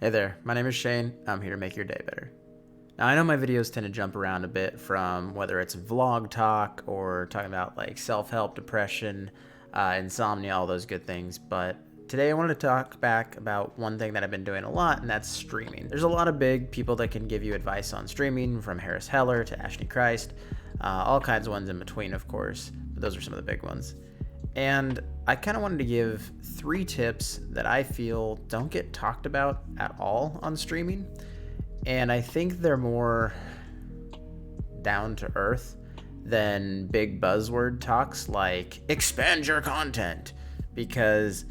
Hey there, my name is Shane. I'm here to make your day better. Now, I know my videos tend to jump around a bit from whether it's vlog talk or talking about like self-help, depression, insomnia, all those good things, but today I wanted to talk back about one thing that I've been doing a lot, and that's streaming. There's a lot of big people that can give you advice on streaming, from Harris Heller to Ashley Christ, all kinds of ones in between, of course, but those are some of the big ones. And I kind of wanted to give 3 tips that I feel don't get talked about at all on streaming. And I think they're more down to earth than big buzzword talks like expand your content, because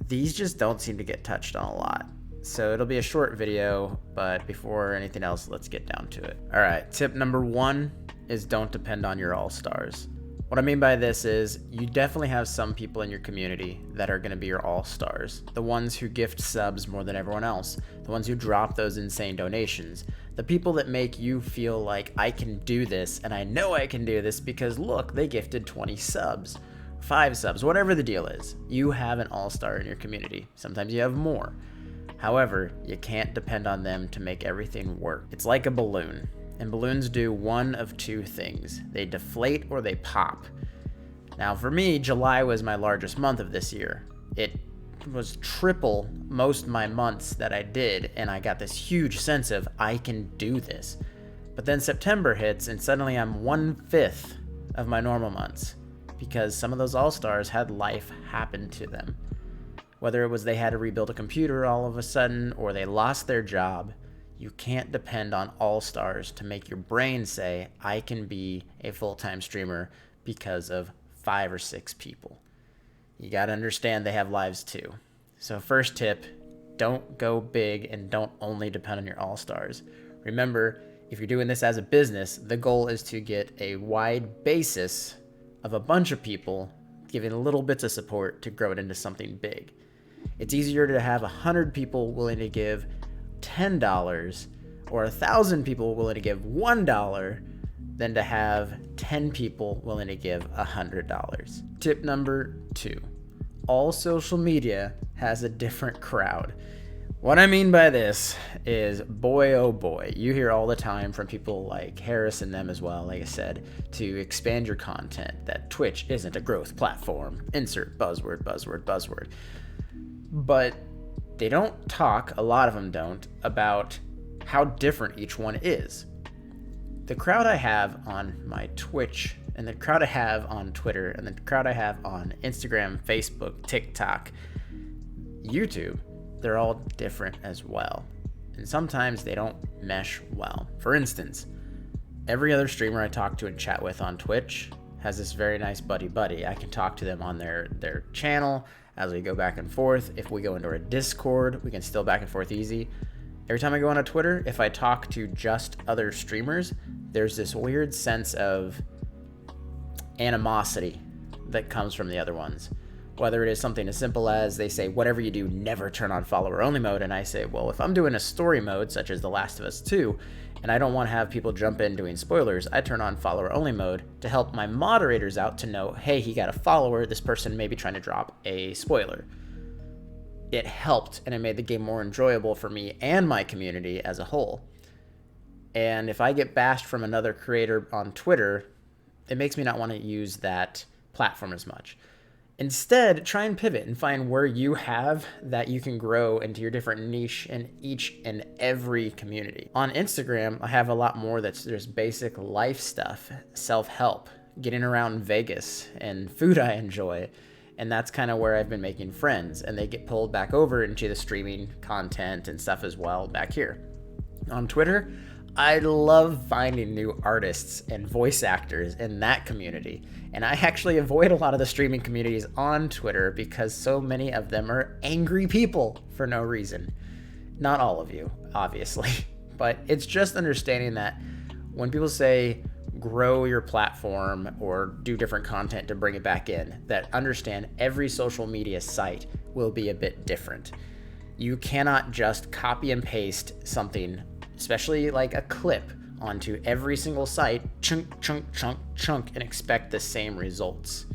these just don't seem to get touched on a lot. So it'll be a short video, but before anything else, let's get down to it. All right, tip number 1 is don't depend on your all-stars. What I mean by this is you definitely have some people in your community that are going to be your all-stars, the ones who gift subs more than everyone else, the ones who drop those insane donations, the people that make you feel like I can do this and I know I can do this because look, they gifted 20 subs, 5 subs, whatever the deal is. You have an all-star in your community. Sometimes you have more. However, you can't depend on them to make everything work. It's like a balloon. And balloons do one of 2 things. They deflate or they pop. Now for me, July was my largest month of this year. It was triple most of my months that I did, and I got this huge sense of I can do this. But then September hits and suddenly I'm 1/5 of my normal months because some of those all-stars had life happen to them. Whether it was they had to rebuild a computer all of a sudden or they lost their job, you can't depend on all-stars to make your brain say, I can be a full-time streamer because of 5 or 6 people. You got to understand they have lives too. So first tip, don't go big and don't only depend on your all-stars. Remember, if you're doing this as a business, the goal is to get a wide basis of a bunch of people giving little bits of support to grow it into something big. It's easier to have 100 people willing to give $10 or 1,000 people willing to give $1 than to have 10 people willing to give $100. Tip number 2, all social media has a different crowd. What I mean by this is, boy oh boy, you hear all the time from people like Harris and them as well, like I said, to expand your content, that Twitch isn't a growth platform, insert buzzword, buzzword, buzzword. But they don't talk, a lot of them don't, about how different each one is. The crowd I have on my Twitch, and the crowd I have on Twitter, and the crowd I have on Instagram, Facebook, TikTok, YouTube, they're all different as well. And sometimes they don't mesh well. For instance, every other streamer I talk to and chat with on Twitch has this very nice buddy. I can talk to them on their channel as we go back and forth. If we go into our Discord, we can still back and forth easy. Every time I go on a Twitter, if I talk to just other streamers, there's this weird sense of animosity that comes from the other ones. Whether it is something as simple as they say, whatever you do, never turn on follower only mode. And I say, well, if I'm doing a story mode, such as The Last of Us 2, and I don't want to have people jump in doing spoilers, I turn on follower only mode to help my moderators out to know, hey, he got a follower, this person may be trying to drop a spoiler. It helped, and it made the game more enjoyable for me and my community as a whole. And if I get bashed from another creator on Twitter, it makes me not want to use that platform as much. Instead, try and pivot and find where you have that you can grow into your different niche in each and every community. On Instagram, I have a lot more that's just basic life stuff, self-help, getting around Vegas, and food I enjoy. And that's kind of where I've been making friends, and they get pulled back over into the streaming content and stuff as well back here. On Twitter, I love finding new artists and voice actors in that community. And I actually avoid a lot of the streaming communities on Twitter because so many of them are angry people for no reason. Not all of you, obviously, but it's just understanding that when people say grow your platform or do different content to bring it back in, that understand every social media site will be a bit different. You cannot just copy and paste something, especially like a clip, onto every single site, chunk, and expect the same results.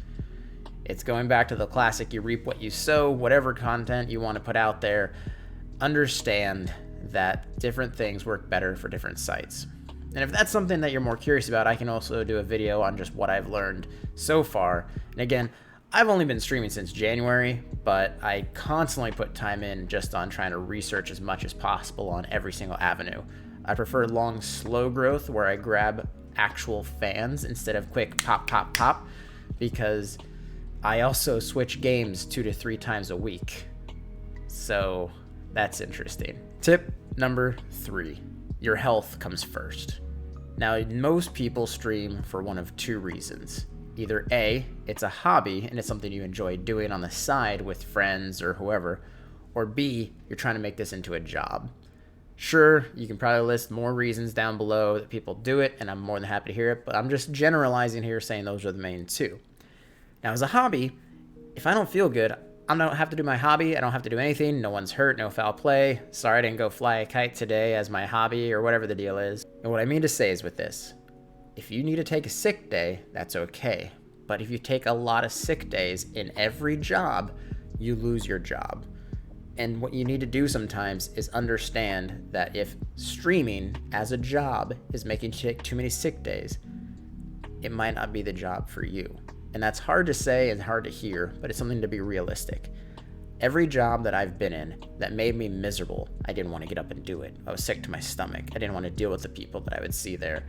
It's going back to the classic, you reap what you sow. Whatever content you want to put out there, understand that different things work better for different sites. And if that's something that you're more curious about, I can also do a video on just what I've learned so far. And again, I've only been streaming since January, but I constantly put time in just on trying to research as much as possible on every single avenue. I prefer long, slow growth where I grab actual fans instead of quick pop, pop, pop, because I also switch games 2 to 3 times a week. So that's interesting. Tip number 3, your health comes first. Now, most people stream for one of 2 reasons. Either A, it's a hobby and it's something you enjoy doing on the side with friends or whoever, or B, you're trying to make this into a job. Sure, you can probably list more reasons down below that people do it, and I'm more than happy to hear it, but I'm just generalizing here saying those are the main 2. Now, as a hobby, if I don't feel good, I don't have to do my hobby. I don't have to do anything. No one's hurt, no foul play. Sorry I didn't go fly a kite today as my hobby or whatever the deal is. And what I mean to say is with this, if you need to take a sick day, that's okay. But if you take a lot of sick days in every job, you lose your job. And what you need to do sometimes is understand that if streaming as a job is making you take too many sick days, it might not be the job for you. And that's hard to say and hard to hear, but it's something to be realistic. Every job that I've been in that made me miserable, I didn't want to get up and do it. I was sick to my stomach. I didn't want to deal with the people that I would see there.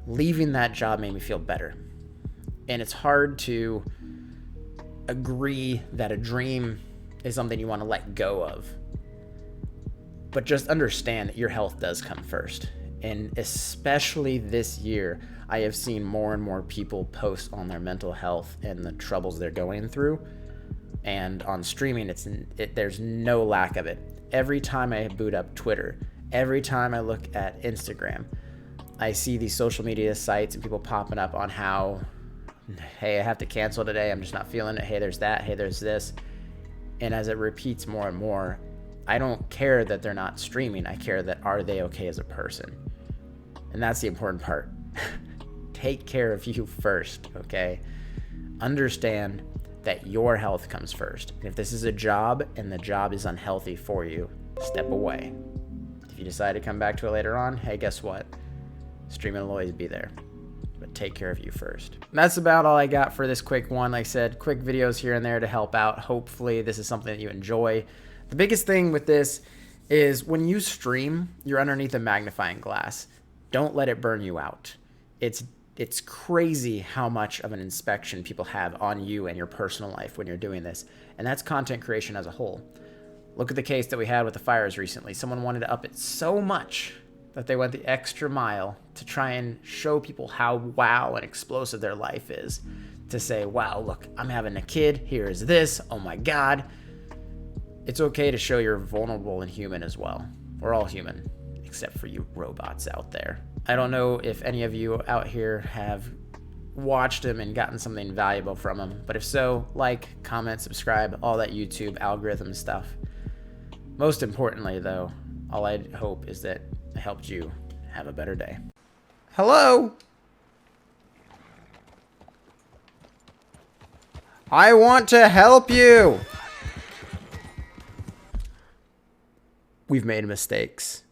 Leaving that job made me feel better. And it's hard to agree that a dream is something you want to let go of. But just understand that your health does come first. And especially this year, I have seen more and more people post on their mental health and the troubles they're going through. And on streaming, there's no lack of it. Every time I boot up Twitter, every time I look at Instagram, I see these social media sites and people popping up on how, hey, I have to cancel today. I'm just not feeling it. Hey, there's that. Hey, there's this. And as it repeats more and more, I don't care that they're not streaming. I care that are they okay as a person? And that's the important part. Take care of you first, okay? Understand that your health comes first. And if this is a job and the job is unhealthy for you, step away. If you decide to come back to it later on, hey, guess what? Streaming will always be there. But take care of you first. And that's about all I got for this quick one. Like I said, quick videos here and there to help out. Hopefully this is something that you enjoy. The biggest thing with this is when you stream, you're underneath a magnifying glass. Don't let it burn you out. It's crazy how much of an inspection people have on you and your personal life when you're doing this. And that's content creation as a whole. Look at the case that we had with the fires recently. Someone wanted to up it so much that they went the extra mile to try and show people how wow and explosive their life is. To say, wow, look, I'm having a kid. Here is this. Oh my God. It's okay to show you're vulnerable and human as well. We're all human, except for you robots out there. I don't know if any of you out here have watched him and gotten something valuable from him, but if so, like, comment, subscribe, all that YouTube algorithm stuff. Most importantly, though, all I hope is that I helped you have a better day. Hello? I want to help you! We've made mistakes.